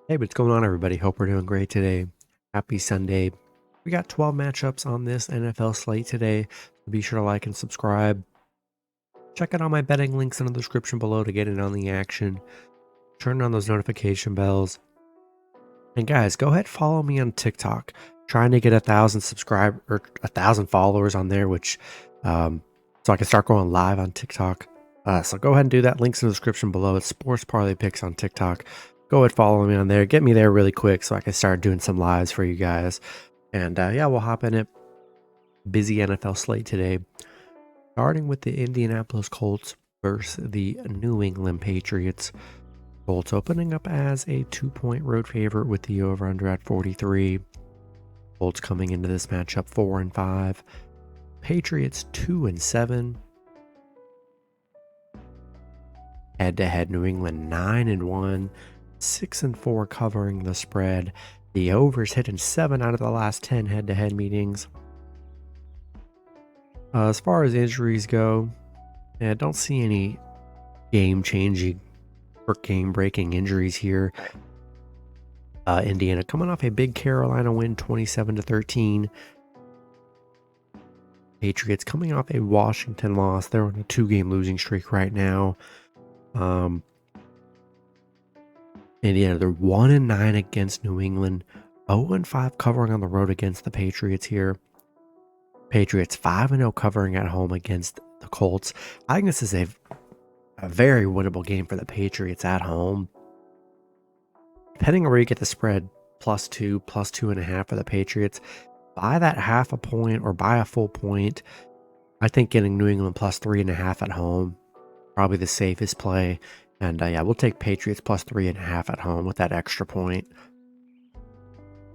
Hey, what's going on, everybody? Hope we're doing great today. Happy Sunday. We got 12 matchups on this NFL slate today. So be sure to like and subscribe. Check out all my betting links in the description below to get in on the action. Turn on those notification bells. And guys, go ahead, follow me on TikTok. Trying to get 1,000 subscribers or 1,000 followers on there, which so I can start going live on TikTok. So go ahead and do that. Links in the description below. It's Sports Parlay Picks on TikTok. Go ahead, follow me on there. Get me there really quick so I can start doing some lives for you guys. And yeah, we'll hop in it. Busy NFL slate today. Starting with the Indianapolis Colts versus the New England Patriots. Colts opening up as a 2-point road favorite with the over-under at 43. Colts coming into this matchup 4-5. Patriots 2-7. Head-to-head New England 9-1. 6-4 covering the spread. The overs hitting 7 out of the last 10 head-to-head meetings. As far as injuries go, I don't see any game-changing or game-breaking injuries here. Indiana coming off a big Carolina win, 27-13. Patriots coming off a Washington loss. They're on a 2-game losing streak right now. Indiana, they're 1-9 against New England, 0-5 covering on the road against the Patriots here. Patriots 5-0 covering at home against the Colts. I think this is a very winnable game for the Patriots at home. Depending on where you get the spread, +2, +2.5 for the Patriots. Buy that half a point or buy a full point. I think getting New England +3.5 at home, probably the safest play. And yeah, we'll take Patriots +3.5 at home with that extra point.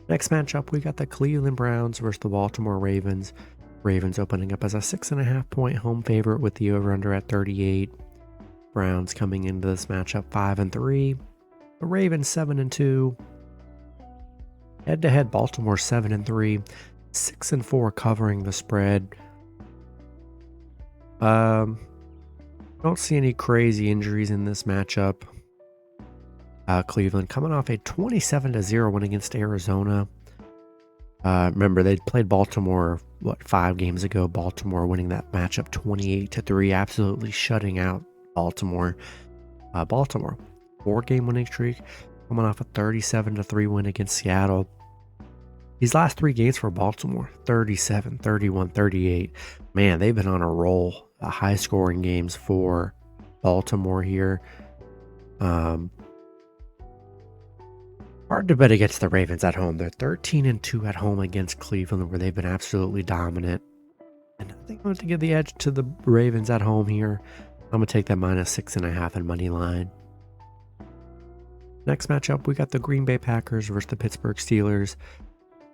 Next matchup, we got the Cleveland Browns versus the Baltimore Ravens. Ravens opening up as a 6.5-point home favorite with the over-under at 38. Browns coming into this matchup 5-3. The Ravens 7-2. Head-to-head Baltimore 7-3. 6-4 covering the spread. Don't see any crazy injuries in this matchup. Cleveland coming off a 27-0 win against Arizona. Remember, they played Baltimore, 5 games ago? Baltimore winning that matchup 28-3, absolutely shutting out Baltimore. Baltimore, 4-game winning streak, coming off a 37-3 win against Seattle. These last 3 games for Baltimore, 37, 31, 38. Man, they've been on a roll. High-scoring games for Baltimore here. Hard to bet against the Ravens at home. They're 13-2 at home against Cleveland, where they've been absolutely dominant. And I think I'm going to give the edge to the Ravens at home here. I'm going to take that -6.5 in money line. Next matchup, we got the Green Bay Packers versus the Pittsburgh Steelers.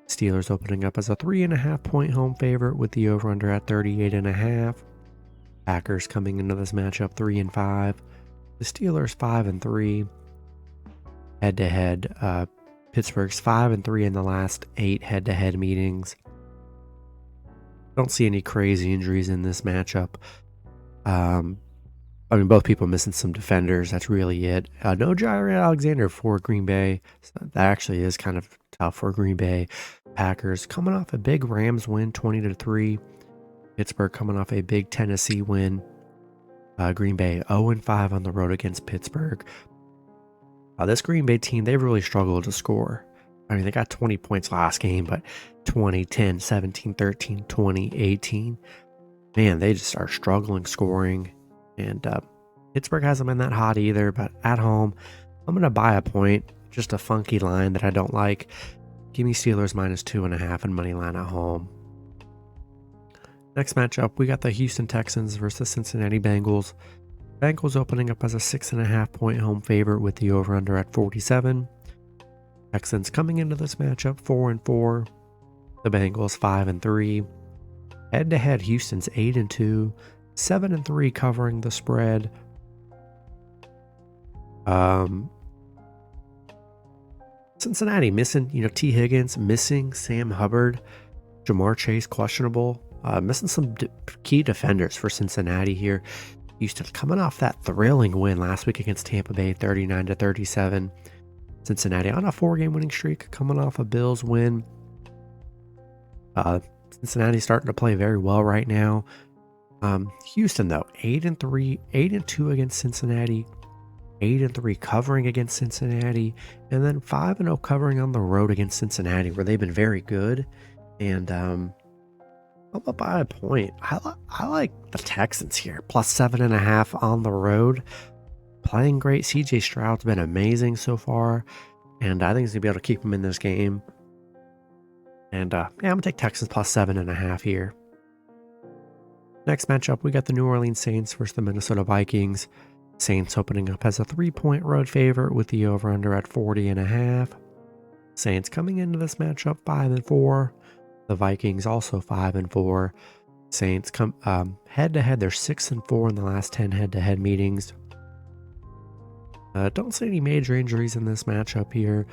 Steelers opening up as a 3.5-point home favorite with the over-under at 38.5. Packers coming into this matchup 3-5. The Steelers 5-3. Head-to-head, Pittsburgh's 5-3 in the last 8 head-to-head meetings. Don't see any crazy injuries in this matchup. I mean, both people missing some defenders. That's really it. No Jair Alexander for Green Bay. So that actually is kind of tough for Green Bay. Packers coming off a big Rams win, 20-3. Pittsburgh coming off a big Tennessee win. Green Bay 0-5 on the road against Pittsburgh. This Green Bay team, they've really struggled to score. I mean, they got 20 points last game, but 20, 10, 17, 13, 20, 18. Man, they just are struggling scoring. And Pittsburgh hasn't been that hot either, but at home, I'm going to buy a point. Just a funky line that I don't like. Give me Steelers -2.5 in money line at home. Next matchup, we got the Houston Texans versus the Cincinnati Bengals. Bengals opening up as a 6.5-point home favorite with the over-under at 47. Texans coming into this matchup 4-4. The Bengals 5-3. Head-to-head, Houston's 8-2. 7-3 covering the spread. Cincinnati missing, T. Higgins, missing Sam Hubbard, Jamar Chase questionable, missing some key defenders for Cincinnati here. Houston coming off that thrilling win last week against Tampa Bay, 39-37. Cincinnati on a 4-game winning streak, coming off a Bills win. Cincinnati starting to play very well right now. Houston though, 8-3, 8-2 against Cincinnati, 8-3 covering against Cincinnati, and then 5-0 covering on the road against Cincinnati, where they've been very good. And I'm up by a point. I like the Texans here, plus 7.5 on the road. Playing great. CJ Stroud's been amazing so far, and I think he's gonna be able to keep him in this game. And yeah, I'm gonna take Texans plus 7.5 here. Next matchup, we got the New Orleans Saints versus the Minnesota Vikings. Saints opening up as a 3-point road favorite with the over-under at 40.5. Saints coming into this matchup 5-4. The Vikings also 5-4. Saints come head-to-head. They're 6-4 in the last 10 head-to-head meetings. Don't see any major injuries in this matchup here.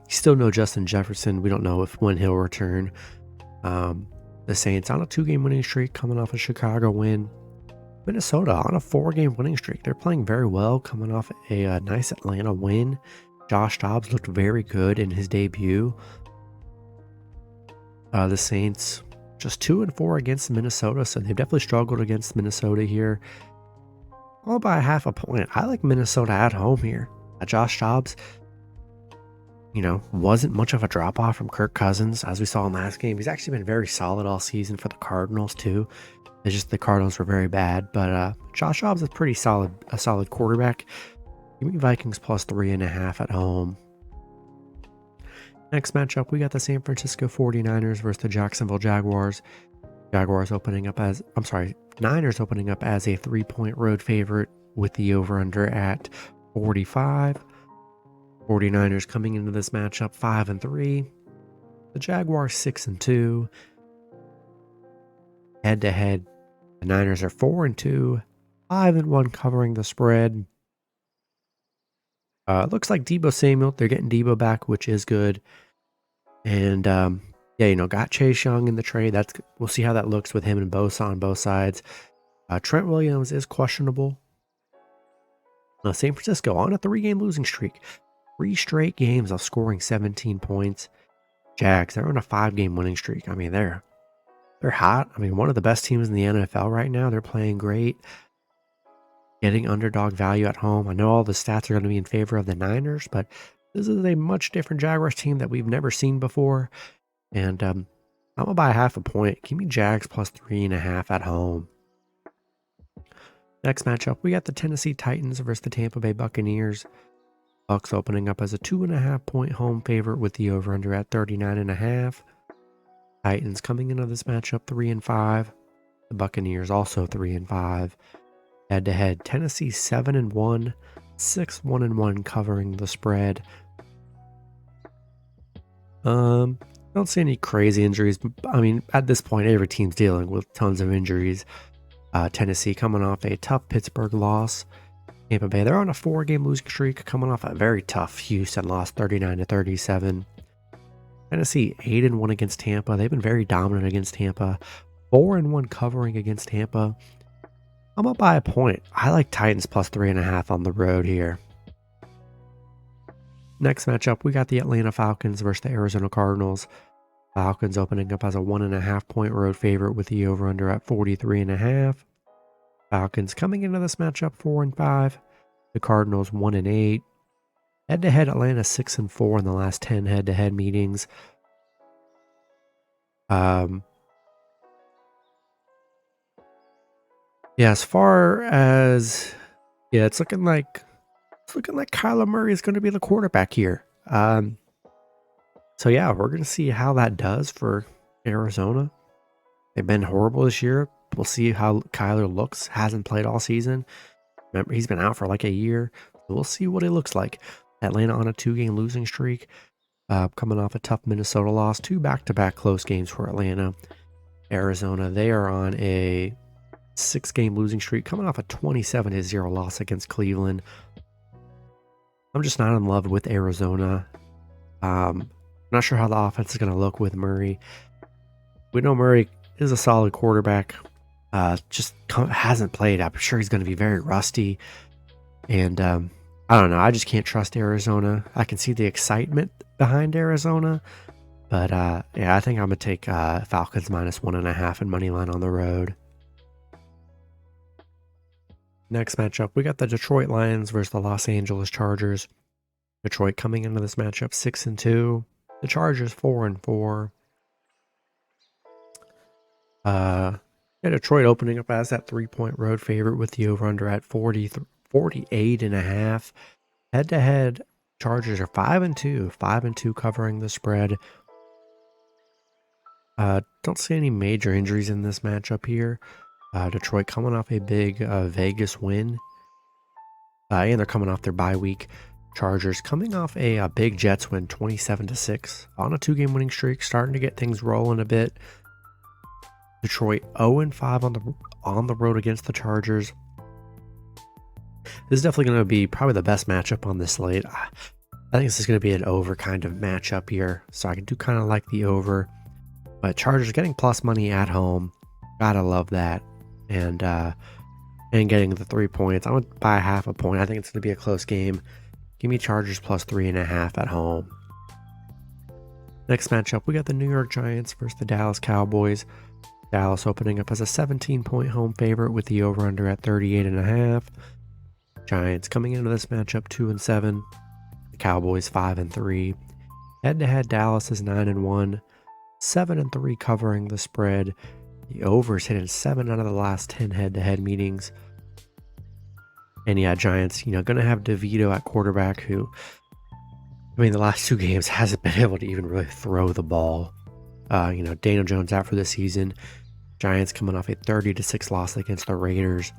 Still no Justin Jefferson. We don't know when he'll return. The Saints on a 2-game winning streak, coming off a Chicago win. Minnesota on a 4-game winning streak. They're playing very well, coming off a nice Atlanta win. Josh Dobbs looked very good in his debut. The Saints just 2-4 against Minnesota, so they've definitely struggled against Minnesota here. All by 0.5 point. I like Minnesota at home here. Josh Dobbs, wasn't much of a drop off from Kirk Cousins, as we saw in last game. He's actually been very solid all season for the Cardinals too. It's just the Cardinals were very bad, but Josh Dobbs is a solid quarterback. Give me Vikings plus 3.5 at home. Next matchup, we got the San Francisco 49ers versus the Jacksonville Jaguars. Niners opening up as a 3-point road favorite with the over-under at 45. 49ers coming into this matchup 5-3. The Jaguars 6-2. Head-to-head, the Niners are 4-2, 5-1 covering the spread. Looks like Deebo Samuel, they're getting Deebo back, which is good. And got Chase Young in the trade. We'll see how that looks with him and Bosa on both sides. Trent Williams is questionable. San Francisco on a 3-game losing streak. 3 straight games of scoring 17 points. Jags, they're on a 5-game winning streak. I mean, they're hot. I mean, one of the best teams in the NFL right now. They're playing great. Getting underdog value at home. I know all the stats are going to be in favor of the Niners, but this is a much different Jaguars team that we've never seen before. And I'm going to buy 0.5 point. Give me Jags plus 3.5 at home. Next matchup, we got the Tennessee Titans versus the Tampa Bay Buccaneers. Bucks opening up as a 2.5-point home favorite with the over-under at 39.5. Titans coming into this matchup 3-5. The Buccaneers also 3-5. Head-to-head, Tennessee 7-1, 6-1-1 covering the spread. Don't see any crazy injuries. I mean, at this point, every team's dealing with tons of injuries. Tennessee coming off a tough Pittsburgh loss. Tampa Bay, they're on a 4-game losing streak, coming off a very tough Houston loss, 39-37. Tennessee 8-1 against Tampa. They've been very dominant against Tampa. 4-1 covering against Tampa. I'm up by 1 point. I like Titans plus 3.5 on the road here. Next matchup, we got the Atlanta Falcons versus the Arizona Cardinals. Falcons opening up as a 1.5-point road favorite with the over-under at 43.5. Falcons coming into this matchup 4-5. The Cardinals 1-8. Head-to-head, Atlanta 6-4 in the last 10 head-to-head meetings. As far as it's looking like Kyler Murray is going to be the quarterback here. We're going to see how that does for Arizona. They've been horrible this year. We'll see how Kyler looks. Hasn't played all season. Remember, he's been out for like a year. We'll see what it looks like. Atlanta on a 2-game losing streak, coming off a tough Minnesota loss. 2 back-to-back close games for Atlanta. Arizona, they are on a 6-game losing streak, coming off a 27-0 loss against Cleveland. I'm just not in love with Arizona. Not sure how the offense is going to look with Murray. We know Murray is a solid quarterback. Just hasn't played. I'm sure he's going to be very rusty. And I don't know. I just can't trust Arizona. I can see the excitement behind Arizona. But yeah, I think I'm going to take Falcons -1.5 and money line on the road. Next matchup, we got the Detroit Lions versus the Los Angeles Chargers. Detroit coming into this matchup 6-2. The Chargers 4-4. Yeah, Detroit opening up as that 3-point road favorite with the over-under at 48.5. Head-to-head, Chargers are 5-2. 5-2 covering the spread. Don't see any major injuries in this matchup here. Detroit coming off a big Vegas win. And they're coming off their bye week. Chargers coming off a big Jets win, 27-6 on a 2-game winning streak, starting to get things rolling a bit. Detroit 0-5 on the road against the Chargers. This is definitely going to be probably the best matchup on this slate. I think this is going to be an over kind of matchup here, so I do kind of like the over. But Chargers getting plus money at home, gotta love that, and getting the 3 points. I'm gonna buy half a point. I think it's gonna be a close game. Give me Chargers plus 3.5 at home. Next matchup, we got the New York Giants versus the Dallas Cowboys. Dallas opening up as a 17-point home favorite with the over-under at 38.5. Giants coming into this matchup 2-7. The Cowboys 5-3. Head-to-head, Dallas is 9-1. 7-3 covering the spread. The over's hitting 7 out of the last 10 head-to-head meetings. And yeah, Giants, gonna have DeVito at quarterback, who, the last 2 games hasn't been able to even really throw the ball. Daniel Jones out for the season. Giants coming off a 30-6 loss against the Raiders.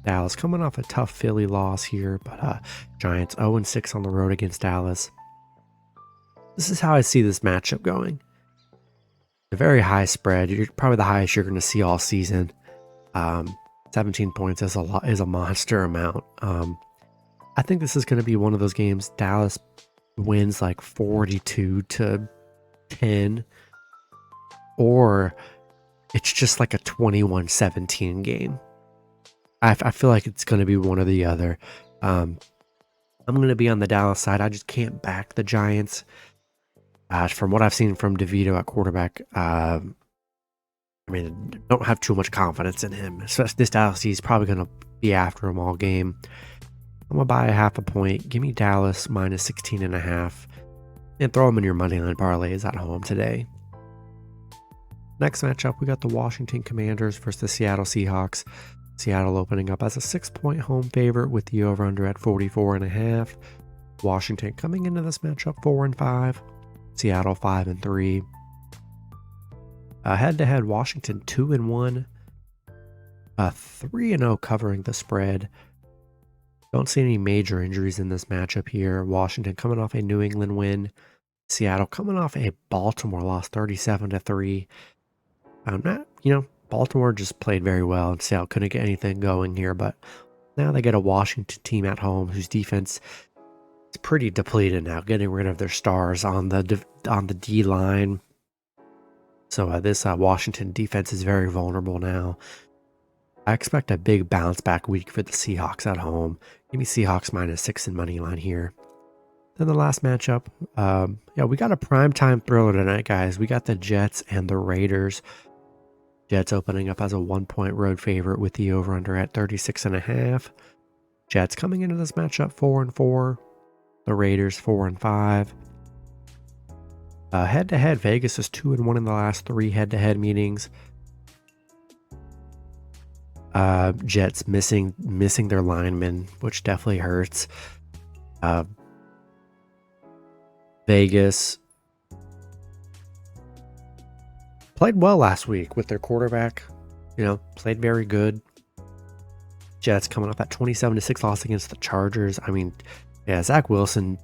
Dallas coming off a tough Philly loss here, but Giants 0-6 on the road against Dallas. This is how I see this matchup going. A very high spread. You're probably the highest you're going to see all season. 17 points is a monster amount. I think this is going to be one of those games. Dallas wins like 42-10, or it's just like a 21-17 game. I feel like it's going to be one or the other. I'm going to be on the Dallas side. I just can't back the Giants. From what I've seen from DeVito at quarterback, don't have too much confidence in him. Especially this Dallas, he's probably going to be after him all game. I'm going to buy a half a point. Give me Dallas -16.5. And throw them in your moneyline parlays at home today. Next matchup, we got the Washington Commanders versus the Seattle Seahawks. Seattle opening up as a 6-point home favorite with the over-under at 44.5. Washington coming into this matchup 4-5. Seattle 5-3. Head-to-head, Washington 2-1. 3-0 covering the spread. Don't see any major injuries in this matchup here. Washington coming off a New England win. Seattle coming off a Baltimore loss 37-3. Baltimore just played very well, and Seattle couldn't get anything going here, but now they get a Washington team at home whose defense is pretty depleted now, getting rid of their stars on the D line. So this Washington defense is very vulnerable now. I expect a big bounce back week for the Seahawks at home. Give me Seahawks -6 in money line here. Then the last matchup, we got a primetime thriller tonight, guys. We got the Jets and the Raiders. Jets opening up as a 1-point road favorite with the over-under at 36.5. Jets coming into this matchup 4-4. The Raiders 4-5. Head-to-head, Vegas is 2-1 in the last 3 head-to-head meetings. Jets missing their linemen, which definitely hurts. Vegas played well last week with their quarterback. Played very good. Jets coming off that 27-6 loss against the Chargers. Zach Wilson,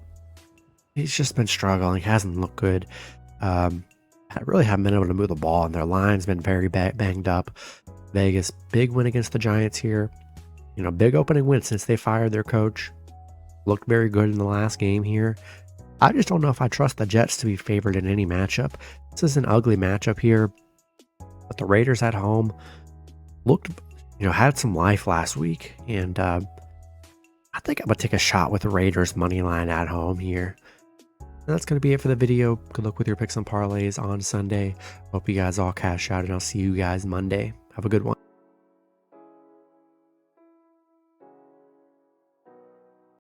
he's just been struggling. He hasn't looked good. I really haven't been able to move the ball, and their line's been very banged up. Vegas, big win against the Giants here. Big opening win since they fired their coach. Looked very good in the last game here. I just don't know if I trust the Jets to be favored in any matchup. This is an ugly matchup here. But the Raiders at home looked, had some life last week. And I think I'm going to take a shot with the Raiders money line at home here. And that's going to be it for the video. Good luck with your picks and parlays on Sunday. Hope you guys all cash out, and I'll see you guys Monday. Have a good one.